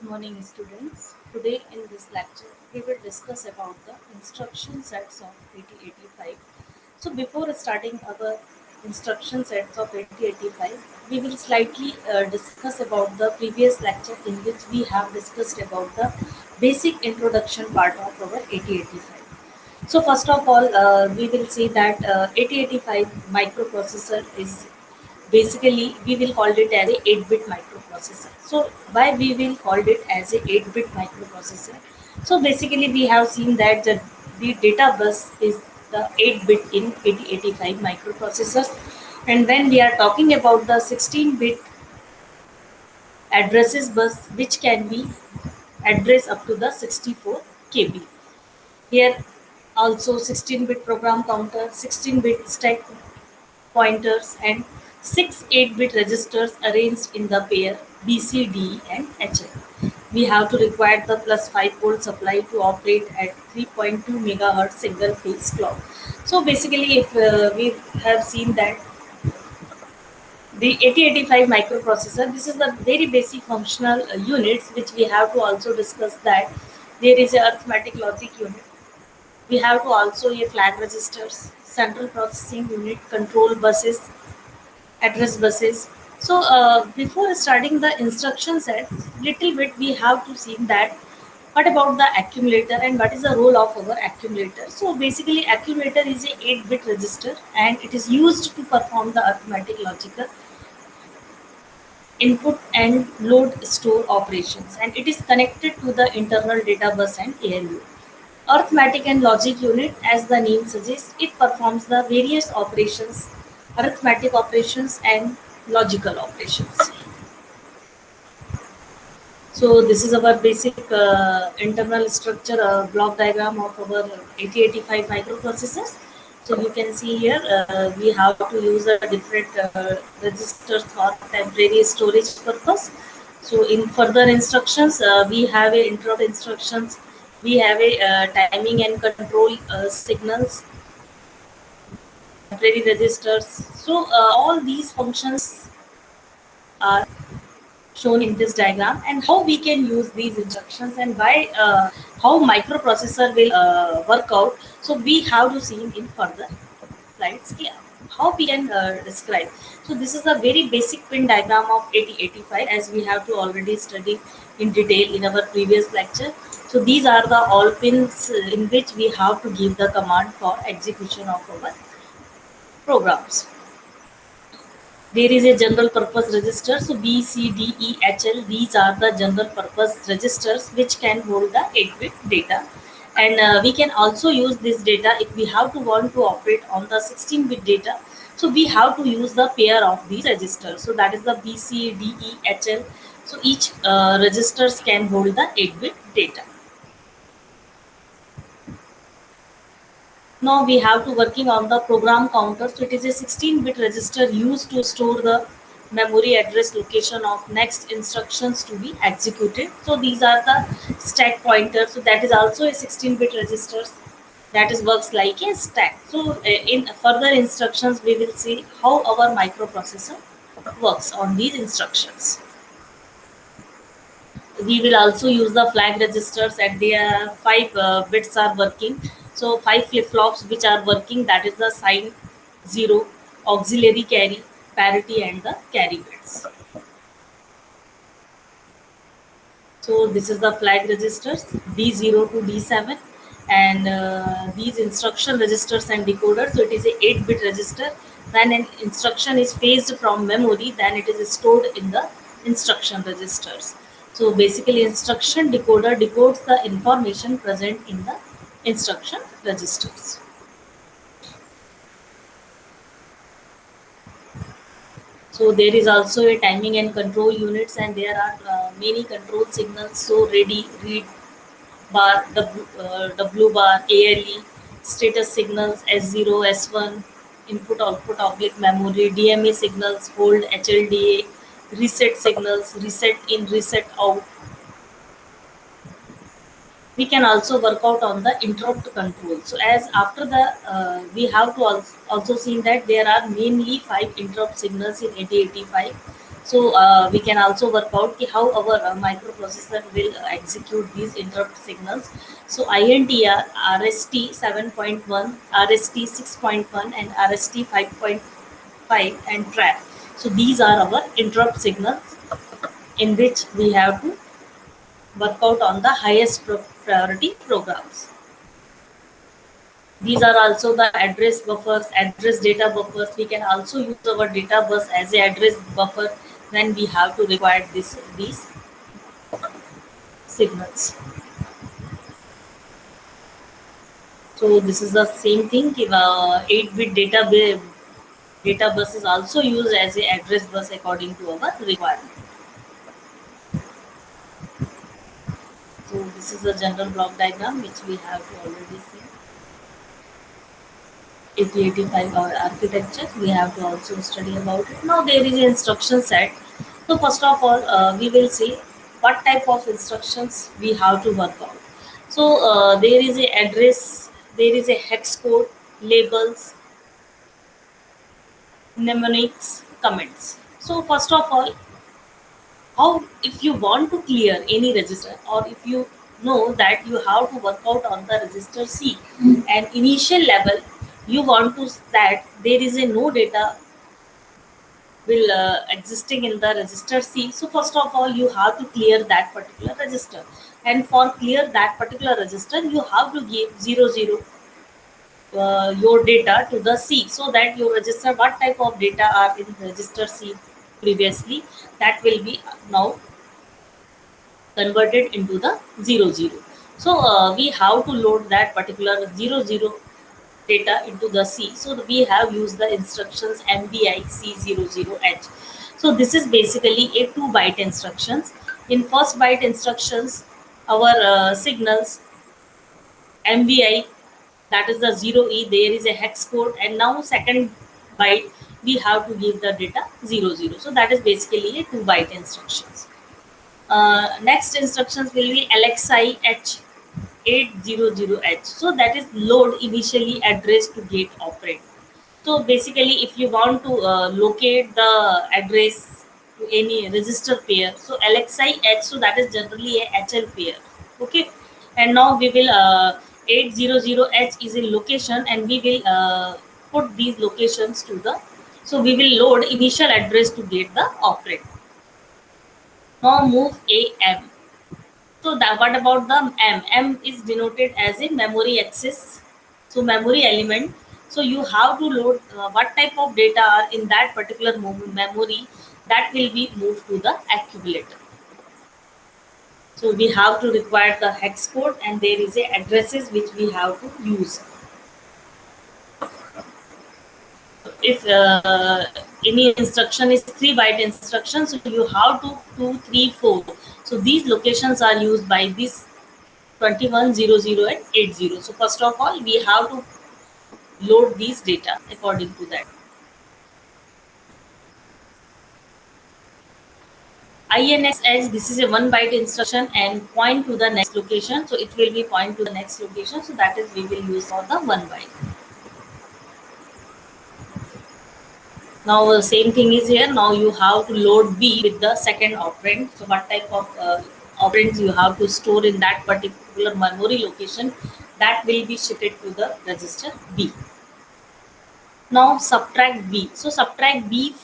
morning, students. Today in this lecture, we will discuss about the instruction sets of 8085. So before starting our instruction sets of 8085, we will slightly discuss about the previous lecture in which we have discussed about the basic introduction part of our 8085. So first of all, we will see that 8085 microprocessor is basically we will call it as a 8-bit microprocessor. So why we will call it as a 8-bit microprocessor? So basically we have seen that the data bus is the 8-bit in 8085 microprocessors, and when we are talking about the 16-bit addresses bus, which can be address up to the 64 kb. Here also 16-bit program counter, 16-bit stack pointers, and six 8-bit registers arranged in the pair B, C, D, and HL. We have to require the plus 5 volt supply to operate at 3.2 megahertz single phase clock. So basically, if we have seen that the 8085 microprocessor, this is the very basic functional units which we have to also discuss that there is a arithmetic logic unit. We have to also a flag registers, central processing unit, control buses, address buses. So before starting the instruction set, little bit we have to see that what about the accumulator and what is the role of our accumulator. So basically accumulator is a 8-bit register and it is used to perform the arithmetic logical input and load store operations, and it is connected to the internal data bus and ALU. Arithmetic and logic unit, as the name suggests, it performs the various operations, arithmetic operations and logical operations. So this is our basic internal structure block diagram of our 8085 microprocessors. So you can see here we have to use a different registers for temporary storage purpose. So in further instructions, we have a interrupt instructions, we have a timing and control signals, temporary registers. So all these functions are shown in this diagram, and how we can use these instructions and why how microprocessor will work out. So we have to see in further slides here how we can describe. So this is a very basic pin diagram of 8085, as we have to already study in detail in our previous lecture. So these are the all pins in which we have to give the command for execution of our programs. There is a general purpose register. So B, C, D, E, H, L. These are the general purpose registers which can hold the 8-bit data. And we can also use this data if we have to want to operate on the 16-bit data. So we have to use the pair of these registers. So that is the B, C, D, E, H, L. So each registers can hold the 8-bit data. Now we have to working on the program counter. So it is a 16-bit register used to store the memory address location of next instructions to be executed. So these are the stack pointers. So that is also a 16-bit register that is works like a stack. So in further instructions, we will see how our microprocessor works on these instructions. We will also use the flag registers, and their five bits are working. So five flip-flops which are working, that is the sign, zero, auxiliary carry, parity, and the carry bits. So this is the flag registers D0 to D7, and these instruction registers and decoders. So it is a 8-bit register. When an instruction is phased from memory, then it is stored in the instruction registers. So basically, instruction decoder decodes the information present in the instruction registers. So there is also a timing and control units, and there are many control signals. So ready, read, bar, W bar, ALE, status signals, S0, S1, input output oblique memory, DMA signals, hold, HLDA, reset signals, reset in, reset out. We can also work out on the interrupt control. So as after the we have to also seen that there are mainly five interrupt signals in 8085. So we can also work out how our microprocessor will execute these interrupt signals. So INTR, RST 7.1, RST 6.1, and RST 5.5, and TRAP. So these are our interrupt signals in which we have to work out on the highest priority programs. These are also the address buffers, address data buffers. We can also use our data bus as a address buffer when we have to require these signals. So this is the same thing. 8-bit data bus is also used as a address bus according to our requirement. So this is the general block diagram which we have already seen. 8085 our architecture, we have to also study about it. Now there is an instruction set. So first of all, we will see what type of instructions we have to work on. So there is a address, there is a hex code, labels, mnemonics, comments. So first of all, how if you want to clear any register, or if you know that you have to work out on the register C and initial level, you want to that there is a no data will existing in the register C. So first of all, you have to clear that particular register, and for clear that particular register, you have to give 00 your data to the C, so that you register what type of data are in register C previously, that will be now converted into the 00. So we have to load that particular 00 data into the C. So we have used the instructions MBI C00H. So this is basically a 2-byte instructions. In first byte instructions, our signals MBI, that is the 0E, there is a hex code, and now second byte we have to give the data 00. So that is basically a 2-byte instructions. Next instructions will be LXI H 800H. So that is load initially address to gate operand. So basically, if you want to locate the address to any register pair, so LXI H, so that is generally a HL pair. Okay, and now we will 800H is a location, and we will put these locations to the. So we will load initial address to get the operand. Now move AM. So that what about the M? M is denoted as a memory access. So memory element. So you have to load what type of data are in that particular memory, that will be moved to the accumulator. So we have to require the hex code, and there is a addresses which we have to use. If any instruction is 3-byte instruction, so you have to 2, 3, 4. So these locations are used by this 2100 and 80. So first of all, we have to load these data according to that. INXH, this is a 1-byte instruction and point to the next location. So it will be point to the next location. So that is we will use for the 1-byte. Now the same thing is here. Now you have to load B with the second operand. So what type of operands you have to store in that particular memory location, that will be shifted to the register B. Now subtract B. So subtract B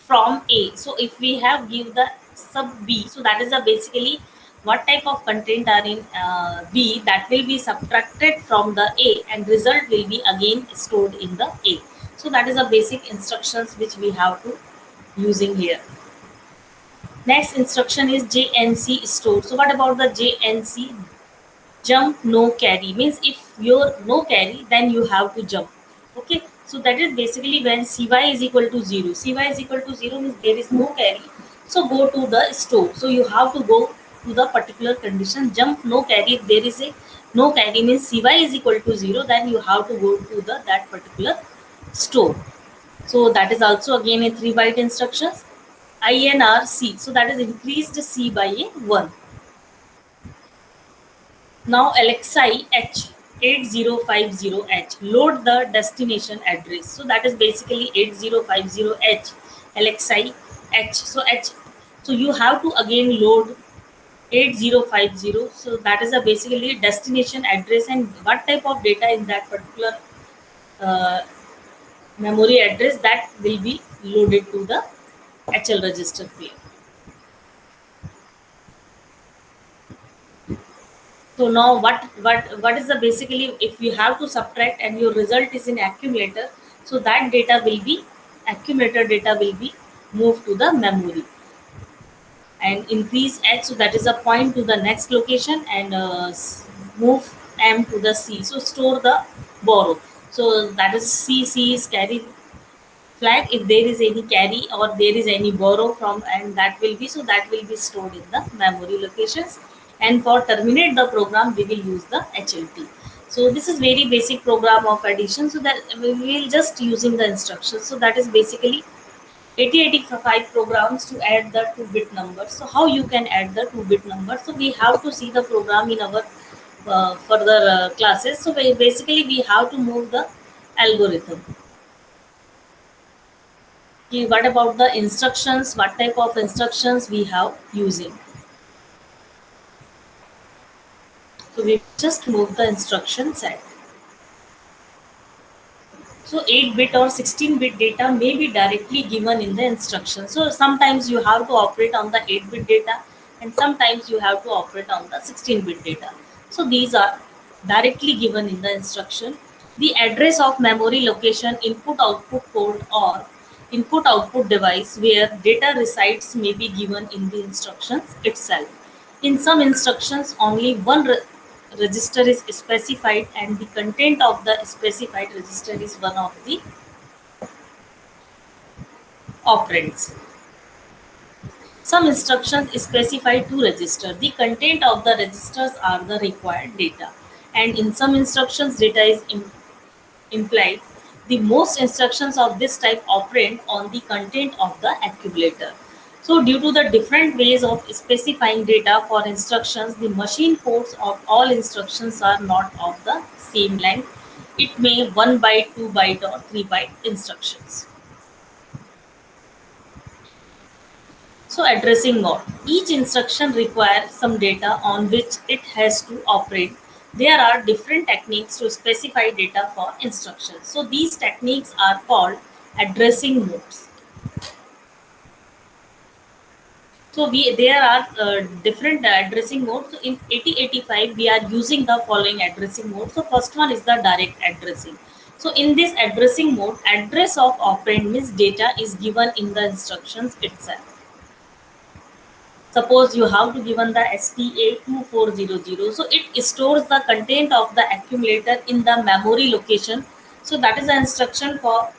from A. So if we have give the sub B, so that is a basically what type of content are in B, that will be subtracted from the A, and result will be again stored in the A. So that is a basic instructions which we have to using here. Next instruction is JNC store. So what about the JNC? Jump no carry means if you're no carry, then you have to jump. Okay, so that is basically when cy is equal to 0. Cy is equal to 0 means there is no carry, so go to the store. So you have to go to the particular condition jump no carry. If there is a no carry means cy is equal to 0, then you have to go to the that particular store. So that is also again a 3-byte instructions. INRC, so that is increased C by a 1. Now LXI H 8050H, load the destination address. So that is basically 8050H LXI H. So you have to again load 8050. So that is a basically destination address and what type of data in that particular uh, memory address that will be loaded to the HL register pair. So now what is the basically if you have to subtract and your result is in accumulator, so that data will be accumulator data will be moved to the memory and increase H, so that is a point to the next location and move M to the C. So store the borrow. So that is C is carry flag if there is any carry or there is any borrow from, and that will be, so that will be stored in the memory locations. And for terminate the program we will use the HLT. So this is very basic program of addition, so that we will just using the instructions. So that is basically 8085 programs to add the 2-bit number. So how you can add the 2-bit number? So we have to see the program in our further classes. So basically we have to move the algorithm. Okay, what about the instructions? What type of instructions we have using? So we just move the instruction set. So 8-bit or 16-bit data may be directly given in the instruction. So sometimes you have to operate on the 8-bit data and sometimes you have to operate on the 16-bit data. So these are directly given in the instruction. The address of memory location, input output port or input output device where data resides may be given in the instructions itself. In some instructions, only one register is specified and the content of the specified register is one of the operands. Some instructions specify two registers. The content of the registers are the required data, and in some instructions, data is implied. The most instructions of this type operate on the content of the accumulator. So due to the different ways of specifying data for instructions, the machine codes of all instructions are not of the same length. It may 1 byte, 2 byte or 3 byte instructions. So addressing mode. Each instruction requires some data on which it has to operate. There are different techniques to specify data for instructions. So these techniques are called addressing modes. So there are different addressing modes. So in 8085 we are using the following addressing mode. So first one is the direct addressing. So in this addressing mode, address of operand means data is given in the instructions itself. Suppose you have to given the STA2400, so it stores the content of the accumulator in the memory location. So that is the instruction for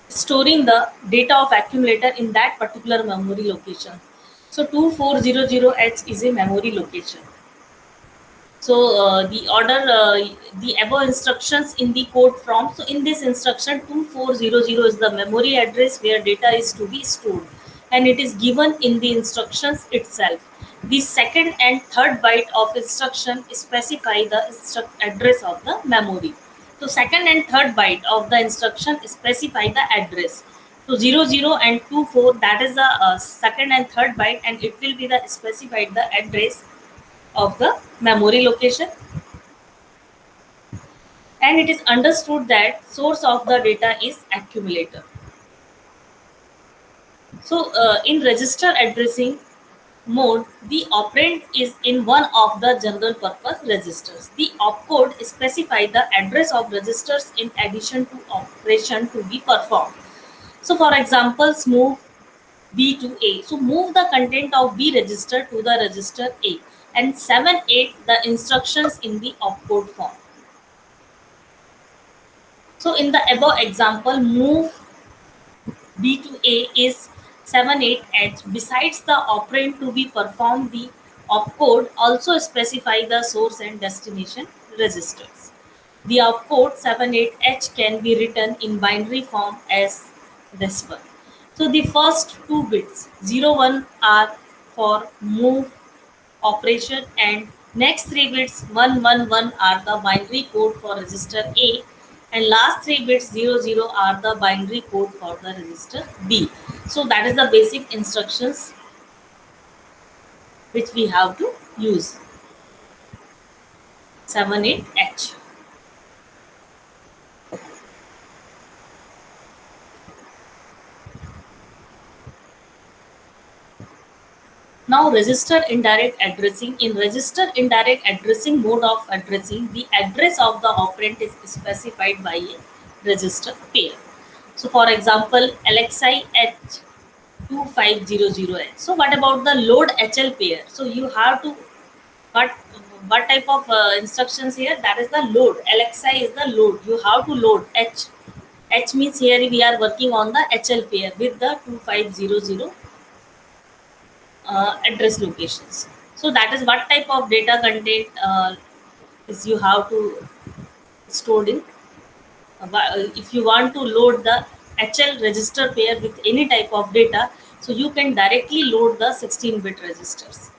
storing the data of accumulator in that particular memory location. So 2400H is a memory location. So the above instructions in the code from, so in this instruction 2400 is the memory address where data is to be stored and it is given in the instructions itself. The second and third byte of instruction specify the address of the memory. So second and third byte of the instruction specify the address. So 00 and 24, that is the second and third byte, and it will be the specified the address of the memory location, and it is understood that source of the data is accumulator. So in register addressing mode, the operand is in one of the general purpose registers. The opcode specify the address of registers in addition to operation to be performed. So for examples, move B to A. So move the content of B register to the register A, and 7 8 the instructions in the opcode form. So in the above example, move B to A is 78H. Besides the operand to be performed, the opcode also specify the source and destination registers. The opcode 78H can be written in binary form as this one. So the first two bits 01 are for move operation, and next three bits 111 are the binary code for register A, and last three bits 00 are the binary code for the register B. So that is the basic instructions which we have to use. 78H. Now register indirect addressing. In register indirect addressing mode of addressing, the address of the operand is specified by a register pair. So for example, LXI H 2500H. So what about the load HL pair? So you have to, but what type of instructions here? That is the load. LXI is the load. You have to load H. H means here we are working on the HL pair with the 2500 address locations. So that is what type of data content is you have to stored in. If you want to load the HL register pair with any type of data, so you can directly load the 16-bit registers.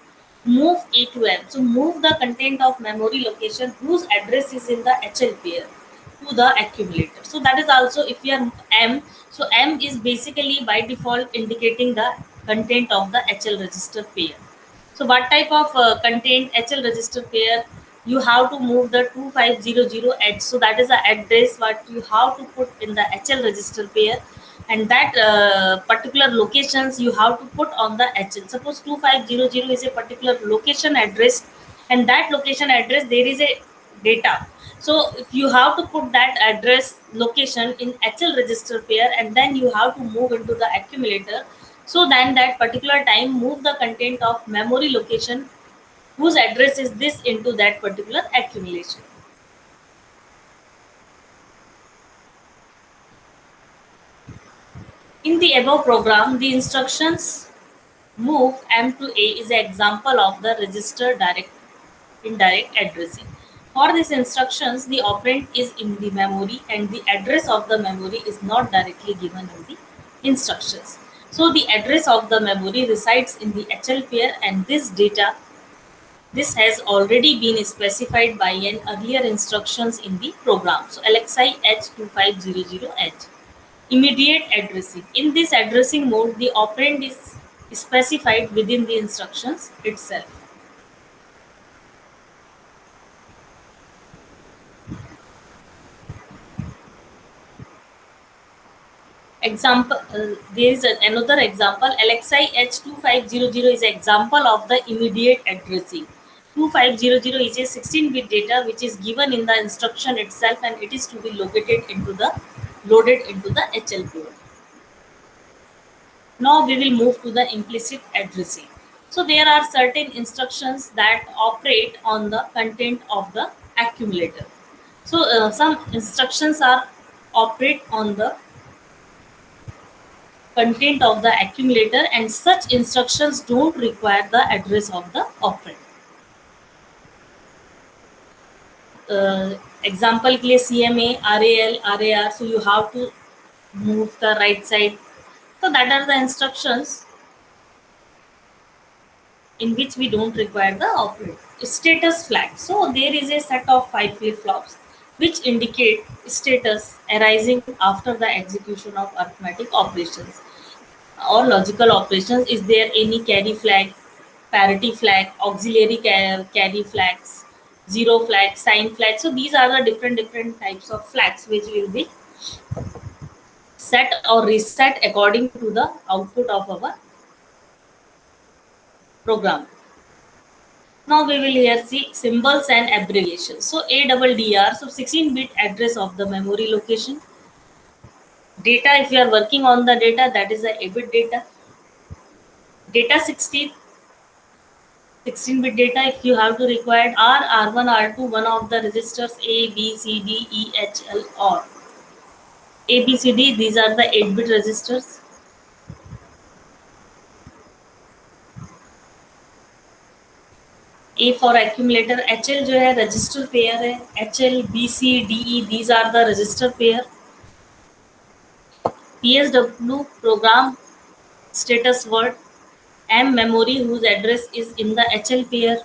Move A to M. So move the content of memory location whose address is in the HL pair to the accumulator. So that is also if you are M. So M is basically by default indicating the content of the HL register pair. So what type of content HL register pair you have to move the 2500H. So that is the address what you have to put in the HL register pair, and that particular locations you have to put on the HL. Suppose 2500 is a particular location address, and that location address there is a data. So if you have to put that address location in HL register pair, and then you have to move into the accumulator. So then that particular time move the content of memory location whose address is this into that particular accumulation. In the above program, the instructions move M to A is an example of the register direct indirect addressing. For these instructions, the operand is in the memory and the address of the memory is not directly given in the instructions. So the address of the memory resides in the HL pair, and this has already been specified by an earlier instructions in the program. So LXI H2500H. Immediate addressing. In this addressing mode, the operand is specified within the instructions itself. Example, there is another example. LXI H2500 is an example of the immediate addressing. 2500 is a 16-bit data which is given in the instruction itself, and it is to be loaded into the HL code. Now we will move to the implicit addressing. So there are certain instructions that operate on the content of the accumulator. So some instructions are operate on the content of the accumulator, and such instructions don't require the address of the operand. Example के लिए CMA, RAL, RAR, so you have to move the right side. So that are the instructions in which we don't require the operand. Status flag. So there is a set of 5 flip-flops which indicate status arising after the execution of arithmetic operations or logical operations. Is there any carry flag, parity flag, auxiliary carry flags, zero flag, sign flag? So these are the different types of flags which will be set or reset according to the output of our program. Now we will here see symbols and abbreviations. So ADDR, so 16-bit address of the memory location. Data, if you are working on the data, that is the A-bit data. Data 16-bit data, if you have to require R, R1, R2, one of the registers A, B, C, D, E, H, L, or A, B, C, D, these are the 8-bit registers. A for accumulator, HL जो है register pair है, HL, BC, DE, these are the register pair. PSW program status word, M memory whose address is in the HL pair,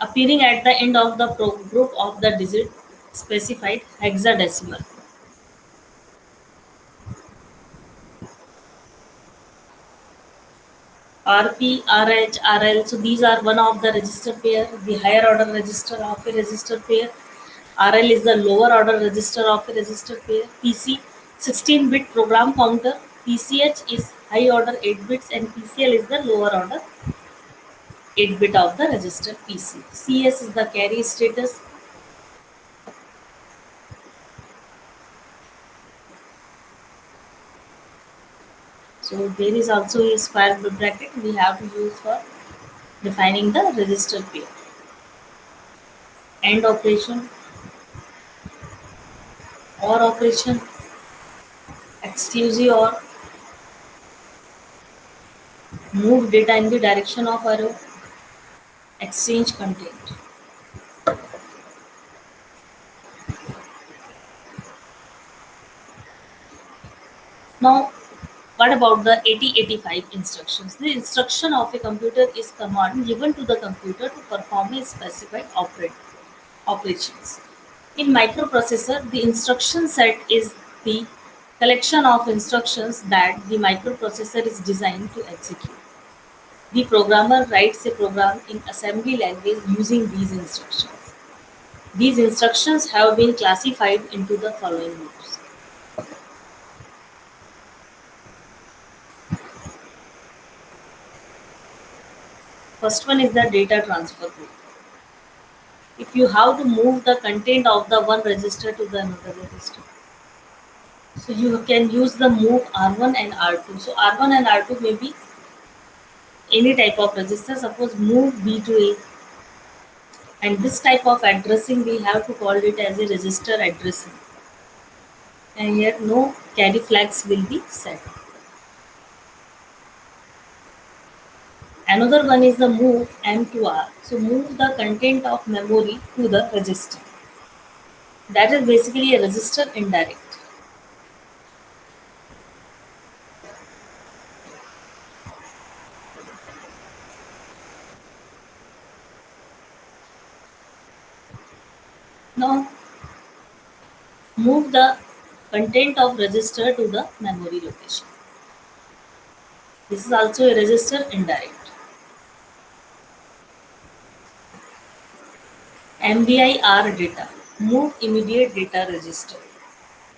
appearing at the end of the group of the digit specified hexadecimal. RP, RH, RL. So these are one of the register pair, the higher order register of a register pair. RL is the lower order register of a register pair. PC, 16-bit program counter. PCH is high order 8 bits and PCL is the lower order 8 bit of the register PC. CS is the carry status. So there is also a square bracket we have to use for defining the register pair. AND operation, OR operation, exclusive OR, move data in the direction of arrow, exchange content. Now, what about the 8085 instructions? The instruction of a computer is command given to the computer to perform a specified operations. In microprocessor, the instruction set is the collection of instructions that the microprocessor is designed to execute. The programmer writes a program in assembly language using these instructions. These instructions have been classified into the following groups. First one is the data transfer group. If you have to move the content of the one register to the another register, so you can use the move R1 and R2. So R1 and R2 may be any type of register. Suppose move B to A, and this type of addressing we have to call it as a register addressing, and here no carry flags will be set. Another one is the move M to R. So move the content of memory to the register. That is basically a register indirect. Now move the content of register to the memory location. This is also a register indirect. MVIR data, move immediate data register.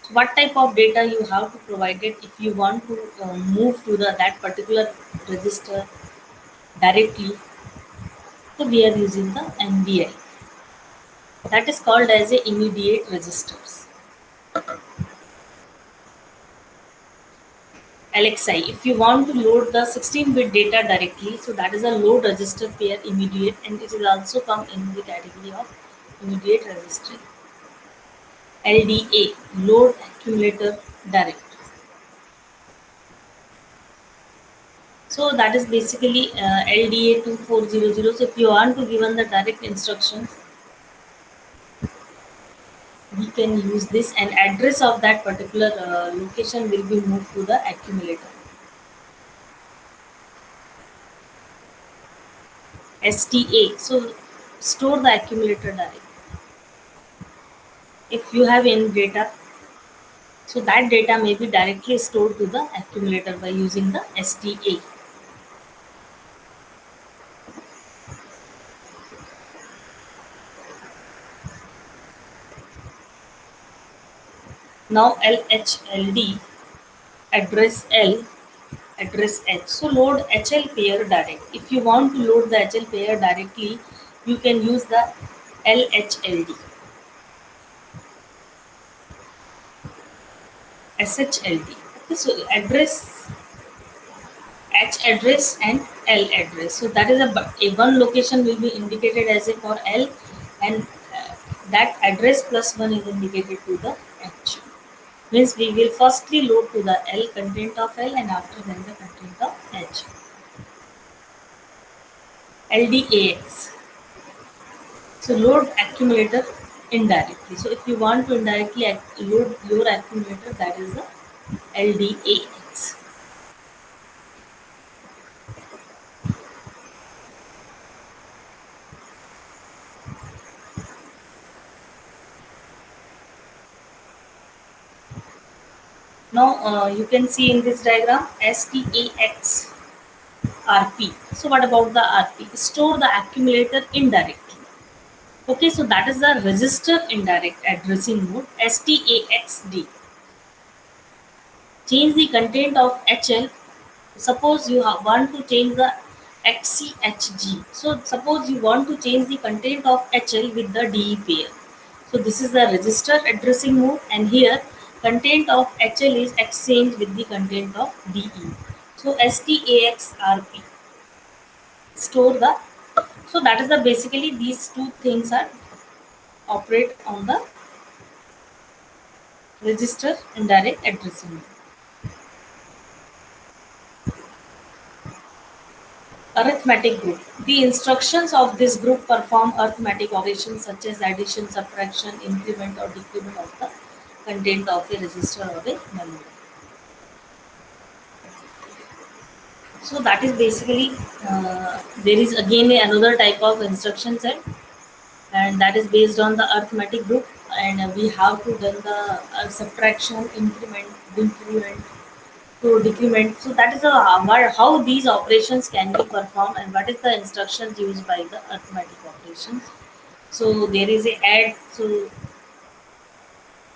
So what type of data you have to provide it if you want to move to the that particular register directly? So we are using the MVI. That is called as a immediate registers. LXI, if you want to load the 16-bit data directly, so that is a load register pair immediate, and it will also come in the category of immediate registering. LDA, load accumulator direct. So that is basically LDA 2400. So if you want to given the direct instructions, we can use this, and address of that particular location will be moved to the accumulator. STA, so store the accumulator direct. If you have any data, so that data may be directly stored to the accumulator by using the STA. Now LHLD, address L, address H. So load HL pair direct. If you want to load the HL pair directly, you can use the LHLD. SHLD. Okay, so address H address and L address. So that is a one location will be indicated as a for L, and that address plus one is indicated to the H. Means we will firstly load to the L content of L and after then the content of H. LDAX. So load accumulator indirectly. So if you want to indirectly load your accumulator, that is the LDAX. Now you can see in this diagram STAX. RP. So what about the RP? Store the accumulator indirectly. Okay, so that is the register indirect addressing mode, STAXD. Change the content of HL. Suppose you want to change the XCHG. So suppose you want to change the content of HL with the DE pair. So this is the register addressing mode, and here content of HL is exchanged with the content of DE. So STAXRP store the. So that is the basically these two things are operate on the register indirect addressing mode. Arithmetic group. The instructions of this group perform arithmetic operations such as addition, subtraction, increment or decrement of the content of a register or a memory. So that is basically there is again another type of instruction set, and that is based on the arithmetic group, and we have to done the subtraction, increment, decrement, to decrement. So that is how these operations can be performed and what is the instructions used by the arithmetic operations. So there is a add. So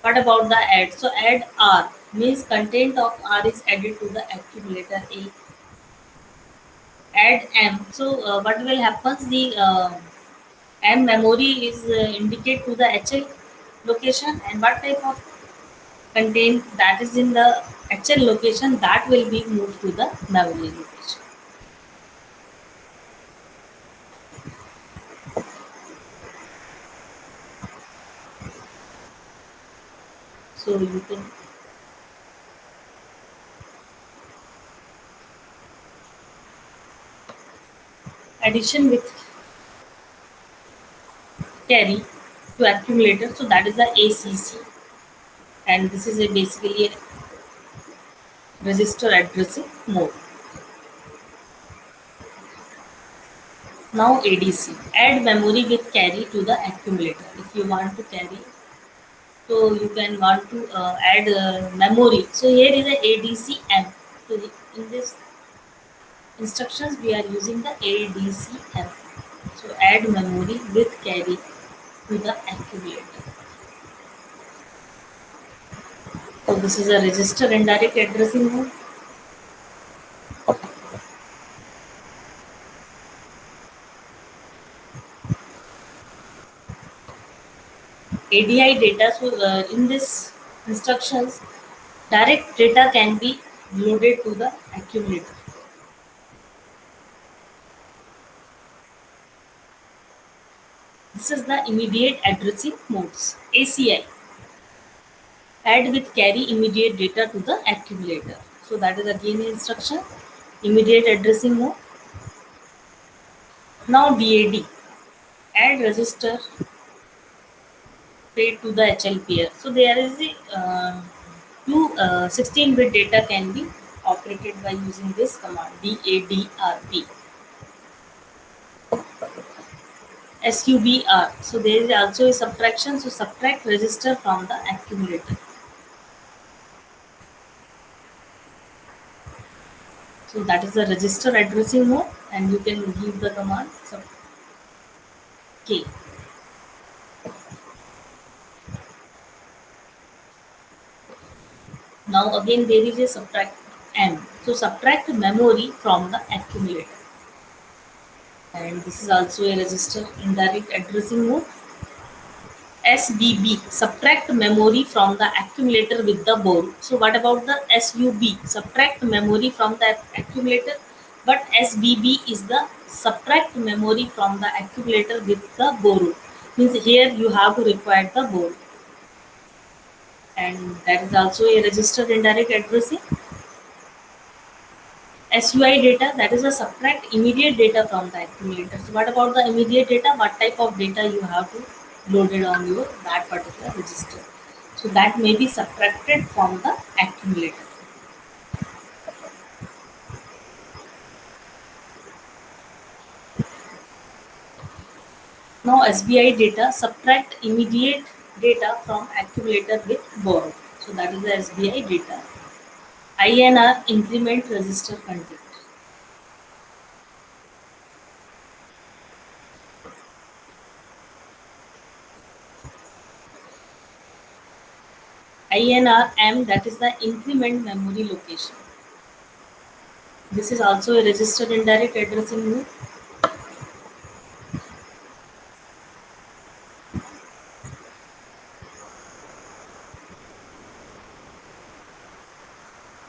what about the add? So add R means content of R is added to the accumulator A. Add M. So what will happen? The M memory is indicate to the HL location, and what type of content that is in the HL location that will be moved to the memory location. So you can addition with carry to accumulator. So that is the ACC, and this is a basically a register addressing mode. Now ADC, add memory with carry to the accumulator. If you want to carry, so you can want to add memory. So here is a ADCM. So in this instructions we are using the ADCM. So add memory with carry to the accumulator. So this is a register indirect addressing mode. ADI data. So in this instructions, direct data can be loaded to the accumulator. This is the immediate addressing modes. ACI, add with carry immediate data to the accumulator. So that is again the instruction, immediate addressing mode. Now DAD, add register paid to the HL pair. So there is a two 16-bit data can be operated by using this command DADRP. SUBR. So there is also a subtraction. So subtract register from the accumulator. So that is the register addressing mode, and you can give the command sub K. Now again there is a subtract M. So subtract memory from the accumulator, and this is also a register indirect addressing mode. SBB, subtract memory from the accumulator with the borrow. So what about the SUB? Subtract memory from the accumulator, but SBB is the subtract memory from the accumulator with the borrow. Means here you have to require the borrow, and that is also a registered indirect addressing. SUI data, that is a subtract immediate data from the accumulator. So what about the immediate data? What type of data you have to load it on your that particular register? So that may be subtracted from the accumulator. Now SBI data, subtract immediate data from accumulator with borrow. So that is the SBI data. INR, increment register content. INRM, that is the increment memory location. This is also a registered indirect addressing mode.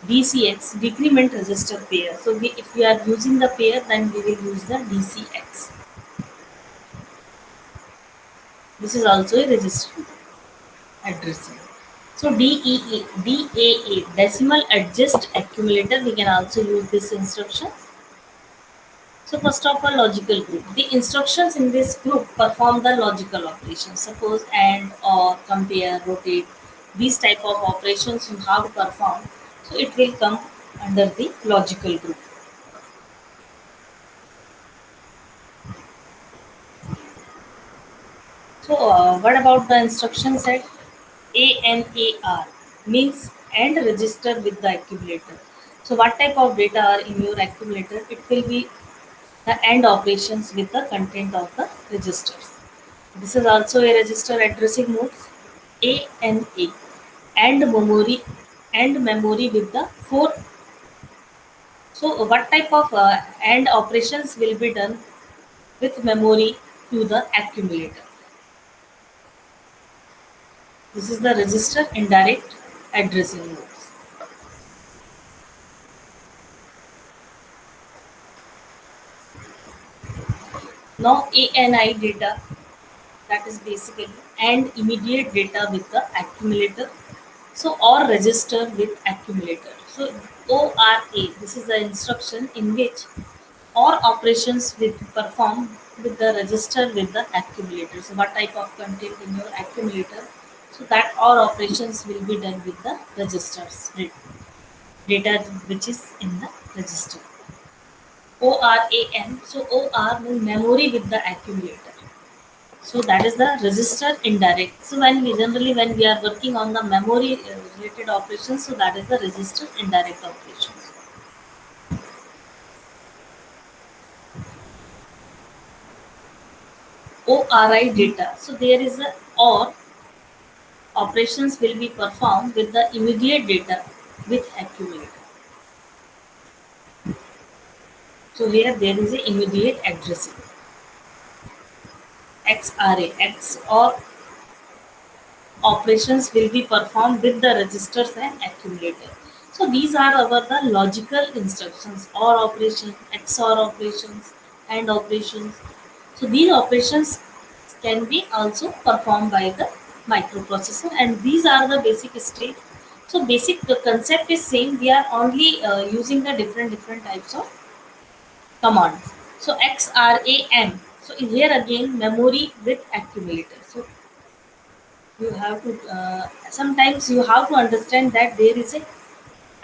DCX, decrement register pair. So if we are using the pair, then we will use the DCX. This is also a registered addressing. So DAA, decimal adjust accumulator, we can also use this instruction. So first of all, logical group. The instructions in this group perform the logical operations. Suppose and, or, compare, rotate. These type of operations you have to perform. So it will come under the logical group. So what about the instruction set? ANAR means and register with the accumulator. So what type of data are in your accumulator? It will be the AND operations with the content of the registers. This is also a register addressing mode. ANA and memory with the four. So what type of AND operations will be done with memory to the accumulator? This is the register indirect addressing modes. Now ANI data, that is basically and immediate data with the accumulator. So or register with accumulator. So ORA, this is the instruction in which or operations will perform with the register with the accumulator. So what type of content in your accumulator? So that or operations will be done with the registers data which is in the register. ORAM. So OR means memory with the accumulator. So that is the register indirect. So when we are working on the memory related operations, so that is the register indirect operations. ORI data. So there is a or operations will be performed with the immediate data with accumulator. So here there is a immediate addressing. XRA X or operations will be performed with the registers and accumulator. So these are our the logical instructions or operations, XOR operations, and operations. So these operations can be also performed by the microprocessor, and these are the basic state. So basic the concept is same. We are only using the different types of commands. So XRAM. So here again memory with accumulator. So you have to sometimes you have to understand that there is a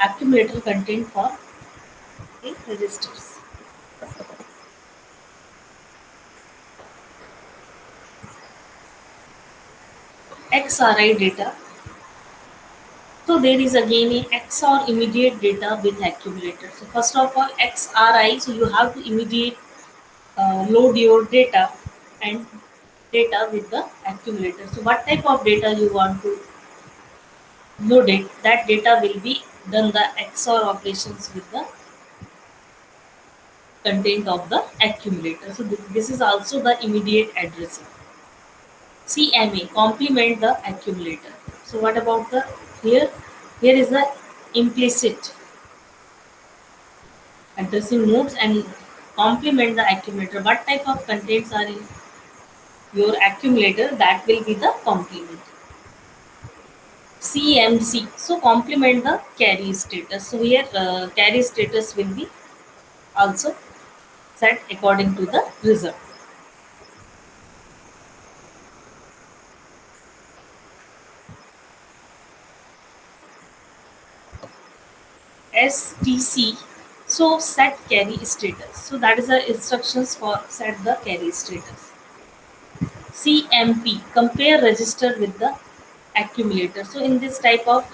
accumulator content for the registers. XRI data. So there is again a XOR immediate data with accumulator. So first of all XRI, so you have to immediate load your data and data with the accumulator. So what type of data you want to load it, that data will be done the XOR operations with the content of the accumulator. So this is also the immediate addressing. CMA complement the accumulator. So what about the here? Here is the implicit addressing modes and complement the accumulator. What type of contents are in your accumulator? That will be the complement. CMC. So complement the carry status. So here carry status will be also set according to the result. STC. So set carry status. So that is the instructions for set the carry status. CMP compare register with the accumulator. So in this type of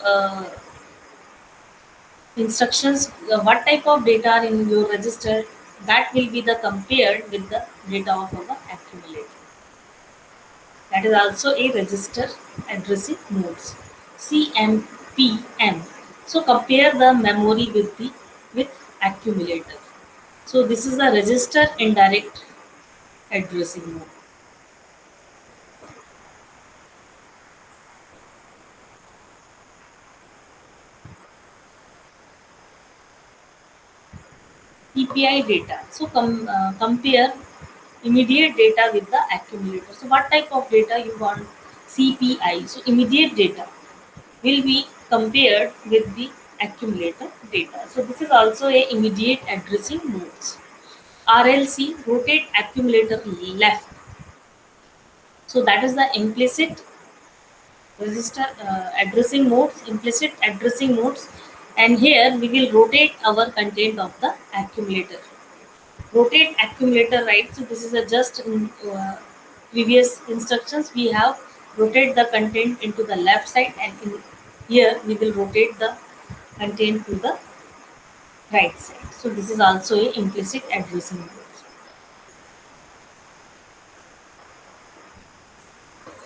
instructions, what type of data are in your register, that will be the compared with the data of our accumulator. That is also a register addressing modes. CMPM. So compare the memory with the with accumulator. So this is the register indirect addressing mode. PPI data. So compare immediate data with the accumulator. So what type of data you want? CPI. So immediate data will be compared with the accumulator data. So this is also a immediate addressing modes. RLC, rotate accumulator left. So that is the implicit register addressing modes, implicit addressing modes, and here we will rotate our content of the accumulator. Rotate accumulator right. So this is a just previous instructions we have rotate the content into the left side, and in here we will rotate the content to the right side. So this is also a implicit addressing mode.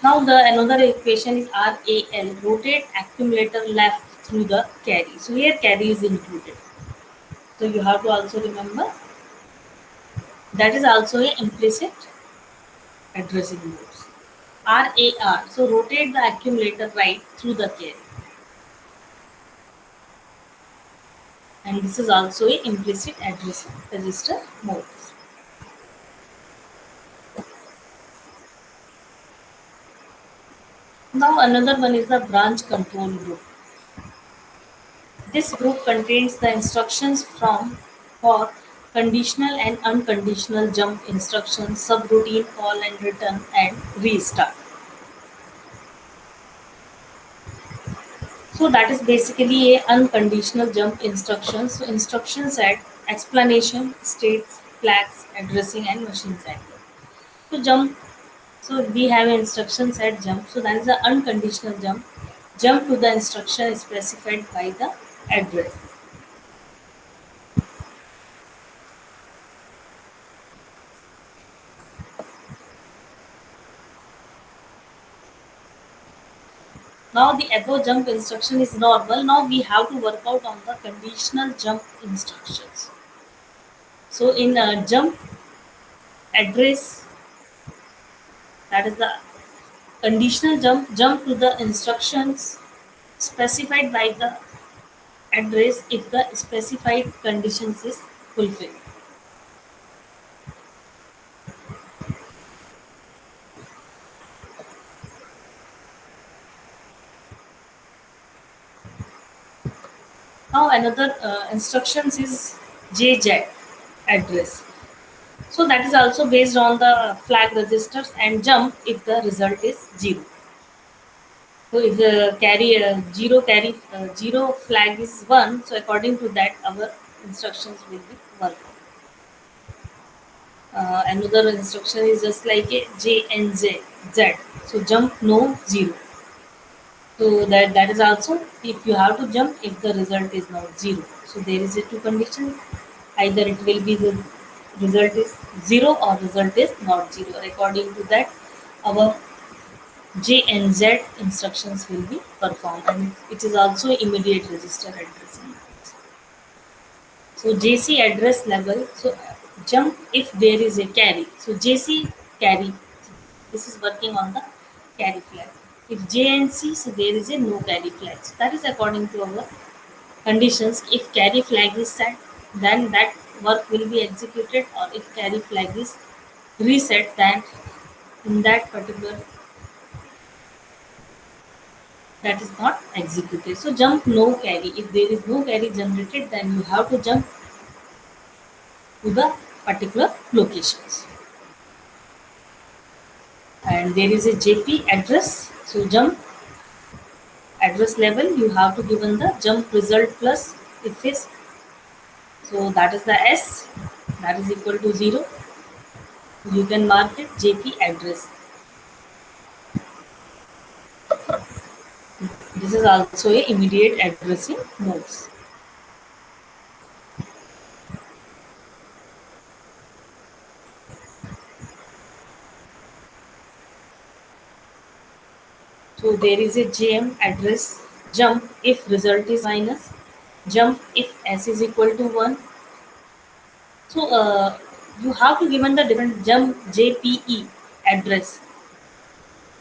Now the another equation is RAL, rotate accumulator left through the carry. So here carry is included. So you have to also remember that is also a implicit addressing modes. RAR, so rotate the accumulator right through the carry, and this is also a implicit addressing register modes. Now another one is the branch control group. This group contains the instructions from for conditional and unconditional jump instructions, subroutine, call and return, and restart. So that is basically a unconditional jump instructions. So instruction set, explanation, states, flags, addressing, and machine cycle. So jump. So we have an instruction set jump. So that is the unconditional jump. Jump to the instruction specified by the address. Now the above jump instruction is normal. Now we have to work out on the conditional jump instructions. So in jump address, that is the conditional jump to the instructions specified by the address if the specified conditions is fulfilled. Now another instructions is JZ address. So that is also based on the flag registers and jump if the result is 0. So if the carry zero flag is 1, so according to that our instructions will be worked. Another instruction is just like a J and Z. Z. So jump no 0. So that is also if you have to jump if the result is not 0. So there is a two conditions. Either it will be the result is 0 or result is not 0. According to that our J and Z instructions will be performed, and it is also immediate register addressing. So JC address level. So jump if there is a carry. So JC carry. This is working on the carry flag. If J and C, so there is a no carry flag. So that is according to our conditions. If carry flag is set, then that work will be executed, or if carry flag is reset, then in that particular that is not executed. So jump no carry. If there is no carry generated, then you have to jump to the particular locations. And there is a JP address. So jump address level you have to given the jump result plus if is so that is the S that is equal to 0. You can mark it JP address. This is also a immediate addressing modes. So there is a JM address. jump if result is minus, jump if s is equal to 1. So you have to given the different jump JPE address.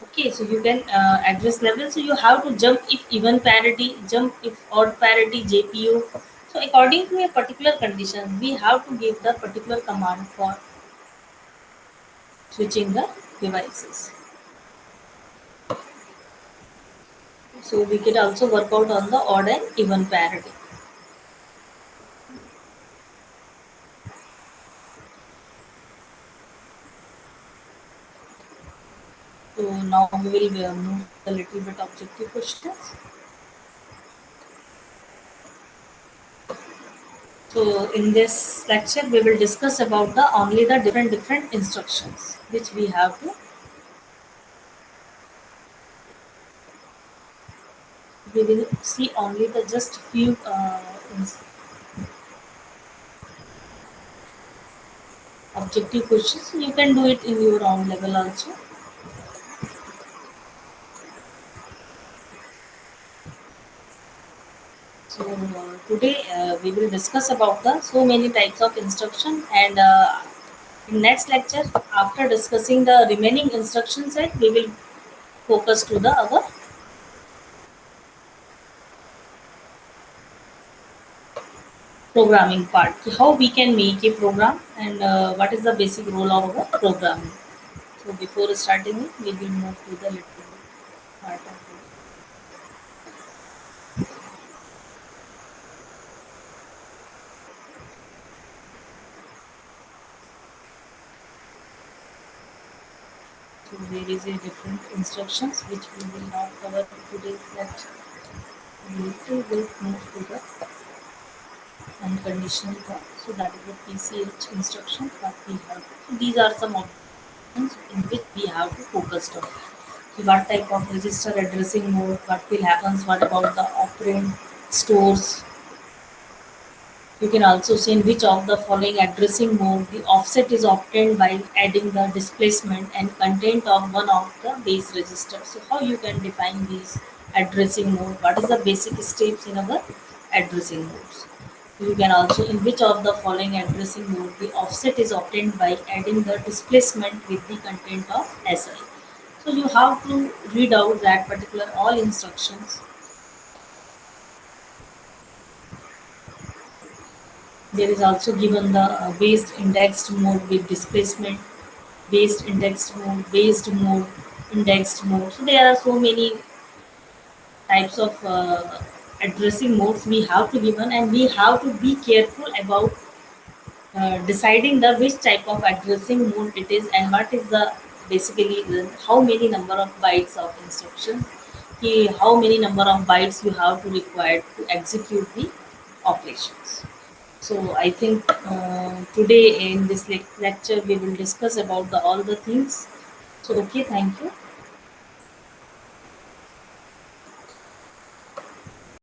Okay, so you can address level. So you have to jump if even parity, jump if odd parity JPU. So according to a particular condition, we have to give the particular command for switching the devices. So we can also work out on the odd and even parity. So now we will move a little bit objective questions. So in this lecture, we will discuss about the only the different instructions which we have to. We will see only the just few objective questions. You can do it in your own level also. So today we will discuss about the so many types of instruction, and in next lecture after discussing the remaining instruction set, we will focus to the our programming part. How we can make a program, and what is the basic role of our programming. So before starting it, we will move to the little part of it. So there is a different instructions which we will not cover today's lecture. We will move to the unconditional call. So that is the PCH instruction that we have. So these are some options in which we have to focus on. So what type of register addressing mode, what will happen, what about the operand stores. You can also see in which of the following addressing mode the offset is obtained by adding the displacement and content of one of the base register. So how you can define these addressing mode? What is the basic steps in our addressing modes? You can also in which of the following addressing mode the offset is obtained by adding the displacement with the content of SI. So you have to read out that particular all instructions. There is also given the based indexed mode with displacement, based indexed mode, based mode, indexed mode. So there are so many types of addressing modes we have to given, and we have to be careful about deciding the which type of addressing mode it is, and what is the basically how many number of bytes of instructions, how many number of bytes you have to require to execute the operations. So I think today in this lecture we will discuss about the all the things. So okay, thank you.